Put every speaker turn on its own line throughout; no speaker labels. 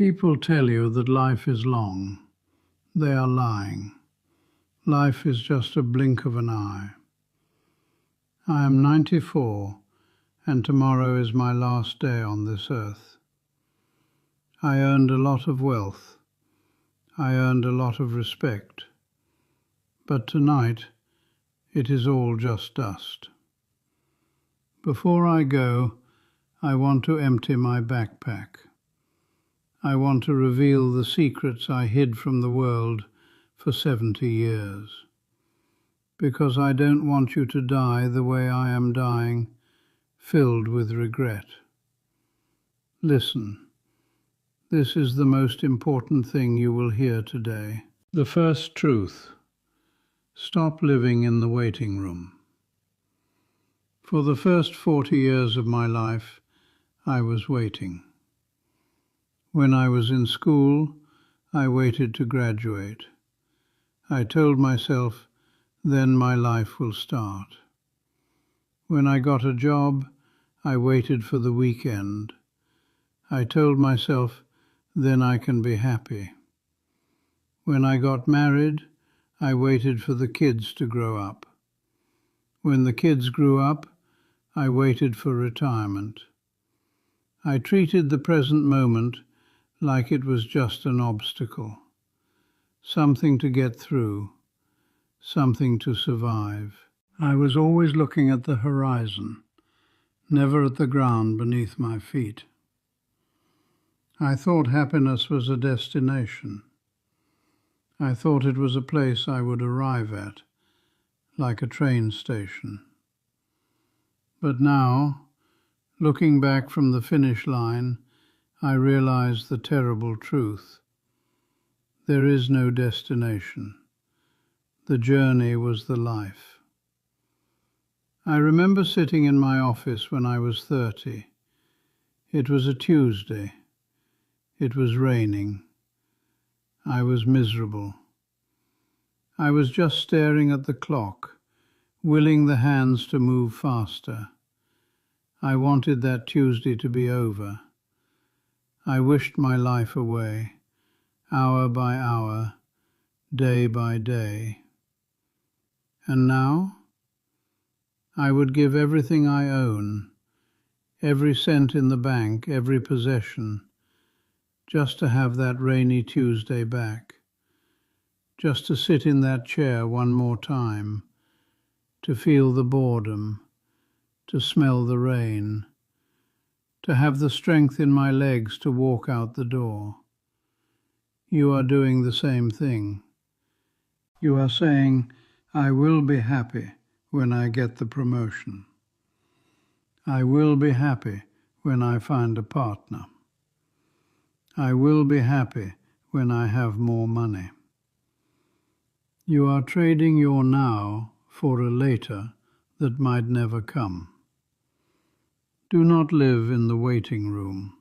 People tell you that life is long. They are lying. Life is just a blink of an eye. I am 94, and tomorrow is my last day on this earth. I earned a lot of wealth. I earned a lot of respect. But tonight, it is all just dust. Before I go, I want to empty my backpack. I want to reveal the secrets I hid from the world for 70 years. Because I don't want you to die the way I am dying, filled with regret. Listen, this is the most important thing you will hear today. The first truth: stop living in the waiting room. For the first 40 years of my life, I was waiting. When I was in school, I waited to graduate. I told myself, then my life will start. When I got a job, I waited for the weekend. I told myself, then I can be happy. When I got married, I waited for the kids to grow up. When the kids grew up, I waited for retirement. I treated the present moment like it was just an obstacle, something to get through, something to survive. I was always looking at the horizon, never at the ground beneath my feet. I thought happiness was a destination. I thought it was a place I would arrive at, like a train station. But now, looking back from the finish line, I realize the terrible truth. There is no destination. The journey was the life. I remember sitting in my office when I was 30. It was a Tuesday. It was raining. I was miserable. I was just staring at the clock, willing the hands to move faster. I wanted that Tuesday to be over. I wished my life away, hour by hour, day by day. And now, I would give everything I own, every cent in the bank, every possession, just to have that rainy Tuesday back, just to sit in that chair one more time, to feel the boredom, to smell the rain, to have the strength in my legs to walk out the door. You are doing the same thing. You are saying, I will be happy when I get the promotion. I will be happy when I find a partner. I will be happy when I have more money. You are trading your now for a later that might never come. Do not live in the waiting room.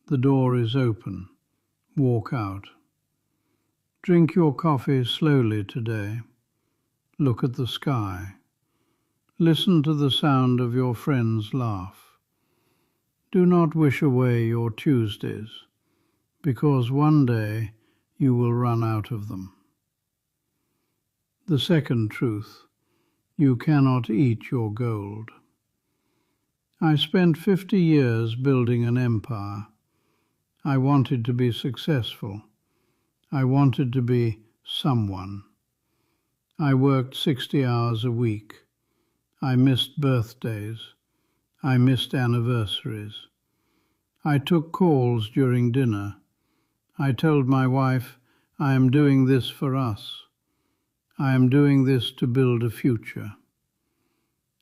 The door is open. Walk out. Drink your coffee slowly today. Look at the sky. Listen to the sound of your friends' laugh. Do not wish away your Tuesdays, because one day you will run out of them. The second truth: you cannot eat your gold. I spent 50 years building an empire. I wanted to be successful. I wanted to be someone. I worked 60 hours a week. I missed birthdays. I missed anniversaries. I took calls during dinner. I told my wife, I am doing this for us. I am doing this to build a future.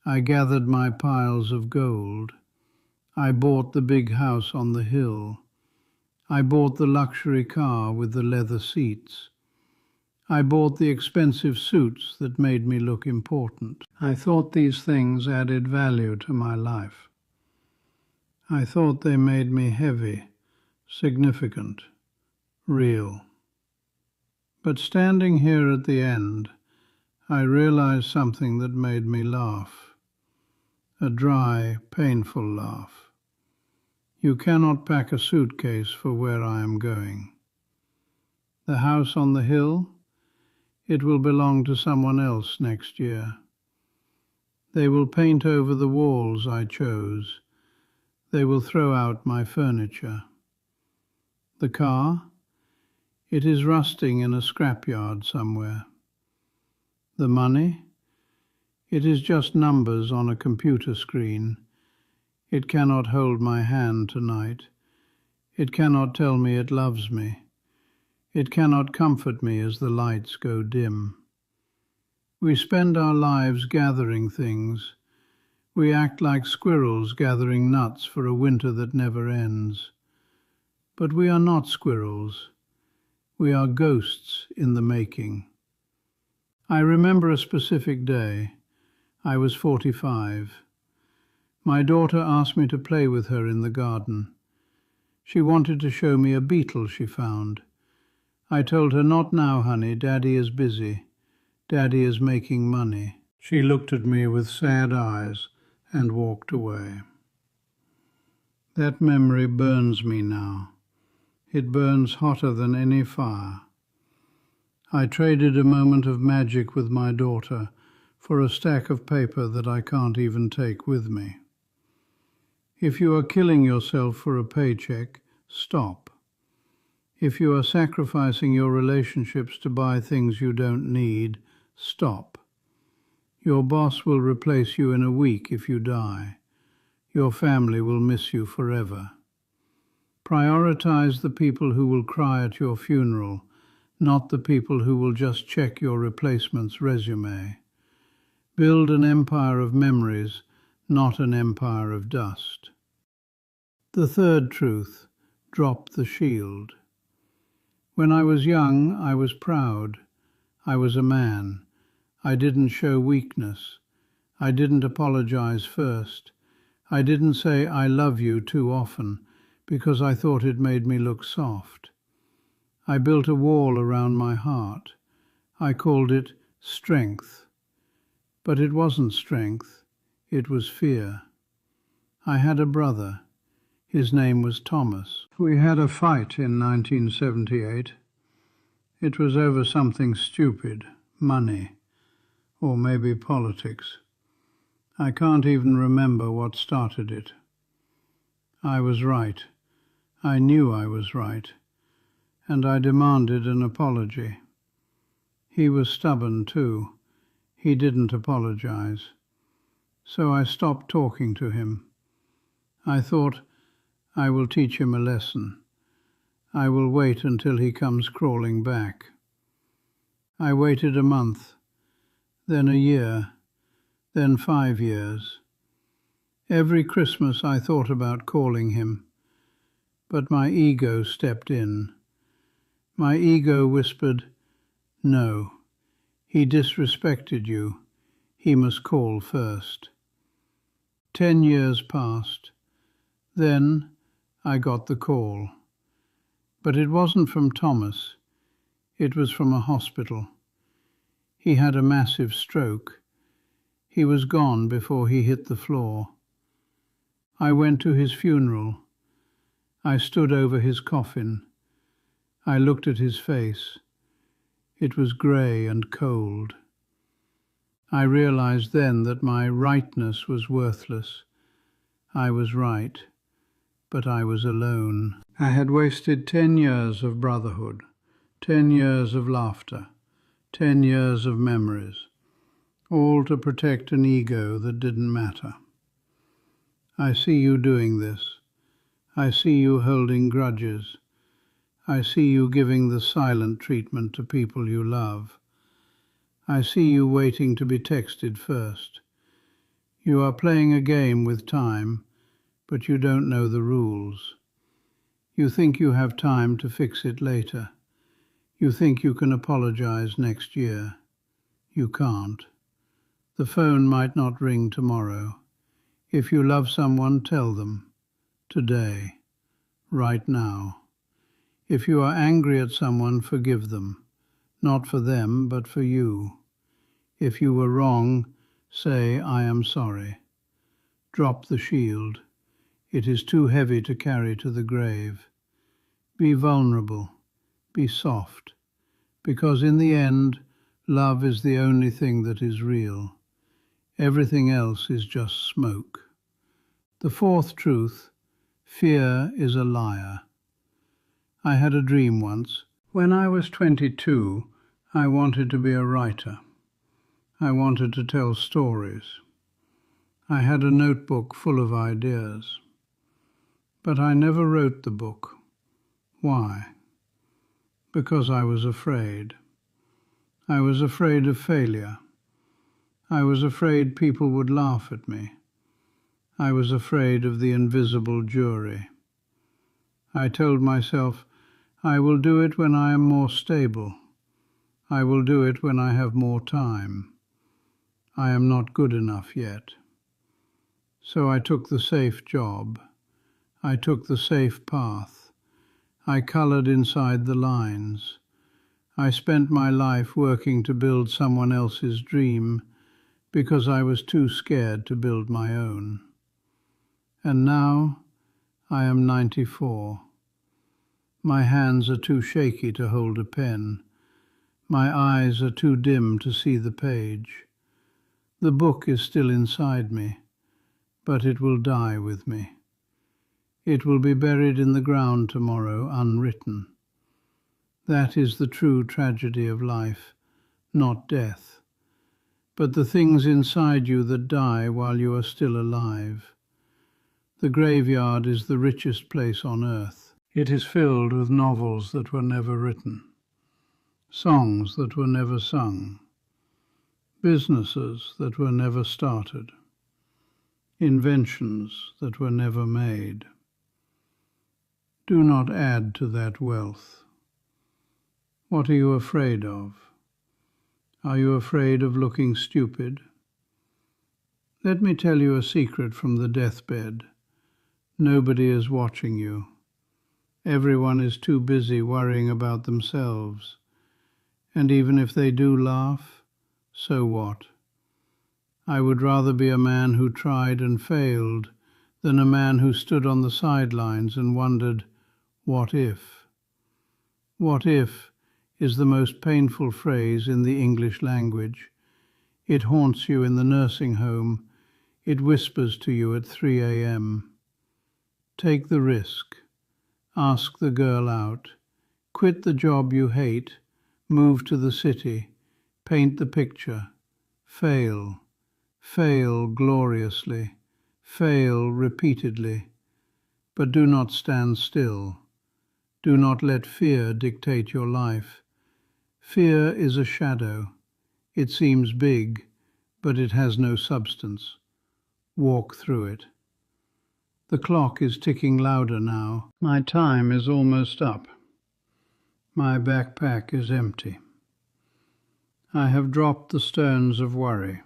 I gathered my piles of gold. I bought the big house on the hill. I bought the luxury car with the leather seats. I bought the expensive suits that made me look important. I thought these things added value to my life. I thought they made me heavy, significant, real. But standing here at the end, I realized something that made me laugh. A dry, painful laugh. You cannot pack a suitcase for where I am going. The house on the hill, it will belong to someone else next year. They will paint over the walls I chose. They will throw out my furniture. The car, it is rusting in a scrapyard somewhere. The money, it is just numbers on a computer screen. It cannot hold my hand tonight. It cannot tell me it loves me. It cannot comfort me as the lights go dim. We spend our lives gathering things. We act like squirrels gathering nuts for a winter that never ends. But we are not squirrels. We are ghosts in the making. I remember a specific day. I was 45. My daughter asked me to play with her in the garden. She wanted to show me a beetle she found. I told her, "Not now, honey. Daddy is busy. Daddy is making money." She looked at me with sad eyes and walked away. That memory burns me now. It burns hotter than any fire. I traded a moment of magic with my daughter for a stack of paper that I can't even take with me. If you are killing yourself for a paycheck, stop. If you are sacrificing your relationships to buy things you don't need, stop. Your boss will replace you in a week if you die. Your family will miss you forever. Prioritize the people who will cry at your funeral, not the people who will just check your replacement's resume. Build an empire of memories, not an empire of dust. The third truth, drop the shield. When I was young, I was proud. I was a man. I didn't show weakness. I didn't apologize first. I didn't say "I love you" too often because I thought it made me look soft. I built a wall around my heart. I called it strength. But it wasn't strength. It was fear. I had a brother. His name was Thomas. We had a fight in 1978. It was over something stupid, money, or maybe politics. I can't even remember what started it. I was right. I knew I was right, and I demanded an apology. He was stubborn too. He didn't apologize. So I stopped talking to him. I thought, I will teach him a lesson. I will wait until he comes crawling back. I waited a month, then a year, then 5 years. Every Christmas I thought about calling him, but my ego stepped in. My ego whispered, "No, he disrespected you. He must call first." 10 years passed. Then I got the call. But it wasn't from Thomas. It was from a hospital. He had a massive stroke. He was gone before he hit the floor. I went to his funeral. I stood over his coffin. I looked at his face. It was grey and cold. I realized then that my rightness was worthless. I was right, but I was alone. I had wasted 10 years of brotherhood, 10 years of laughter, 10 years of memories, all to protect an ego that didn't matter. I see you doing this. I see you holding grudges. I see you giving the silent treatment to people you love. I see you waiting to be texted first. You are playing a game with time, but you don't know the rules. You think you have time to fix it later. You think you can apologize next year. You can't. The phone might not ring tomorrow. If you love someone, tell them. Today. Right now. If you are angry at someone, forgive them. Not for them, but for you. If you were wrong, say, "I am sorry." Drop the shield. It is too heavy to carry to the grave. Be vulnerable, be soft, because in the end, love is the only thing that is real. Everything else is just smoke. The fourth truth: fear is a liar. I had a dream once. When I was 22, I wanted to be a writer. I wanted to tell stories. I had a notebook full of ideas. But I never wrote the book. Why? Because I was afraid. I was afraid of failure. I was afraid people would laugh at me. I was afraid of the invisible jury. I told myself, I will do it when I am more stable. I will do it when I have more time. I am not good enough yet. So I took the safe job. I took the safe path. I colored inside the lines. I spent my life working to build someone else's dream because I was too scared to build my own. And now I am 94. My hands are too shaky to hold a pen. My eyes are too dim to see the page. The book is still inside me, but it will die with me. It will be buried in the ground tomorrow, unwritten. That is the true tragedy of life, not death, but the things inside you that die while you are still alive. The graveyard is the richest place on earth. It is filled with novels that were never written, songs that were never sung, businesses that were never started, inventions that were never made. Do not add to that wealth. What are you afraid of? Are you afraid of looking stupid? Let me tell you a secret from the deathbed. Nobody is watching you. Everyone is too busy worrying about themselves. And even if they do laugh, so what? I would rather be a man who tried and failed than a man who stood on the sidelines and wondered, what if? What if is the most painful phrase in the English language. It haunts you in the nursing home. It whispers to you at 3 a.m. Take the risk. Ask the girl out. Quit the job you hate. Move to the city. Paint the picture. Fail. Fail gloriously. Fail repeatedly. But do not stand still. Do not let fear dictate your life. Fear is a shadow. It seems big, but it has no substance. Walk through it. The clock is ticking louder now. My time is almost up. My backpack is empty. I have dropped the stones of worry.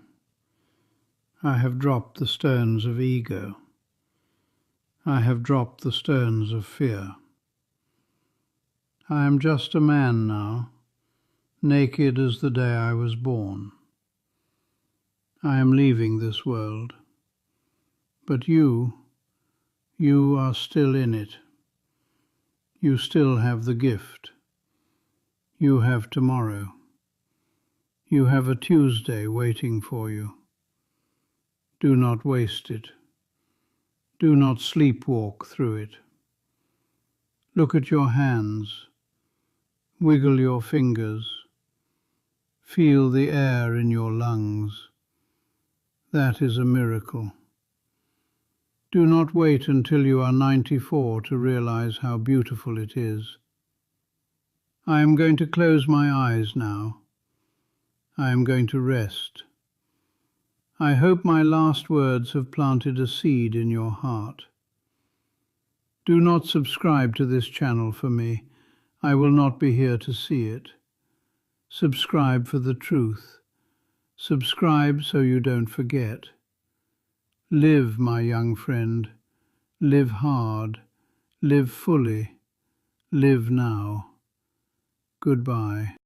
I have dropped the stones of ego. I have dropped the stones of fear. I am just a man now, naked as the day I was born. I am leaving this world, but you are still in it. You still have the gift. You have tomorrow. You have a Tuesday waiting for you. Do not waste it. Do not sleepwalk through it. Look at your hands. Wiggle your fingers. Feel the air in your lungs. That is a miracle. Do not wait until you are 94 to realize how beautiful it is. I am going to close my eyes now. I am going to rest. I hope my last words have planted a seed in your heart. Do not subscribe to this channel for me. I will not be here to see it. Subscribe for the truth. Subscribe so you don't forget. Live, my young friend. Live hard. Live fully. Live now. Goodbye.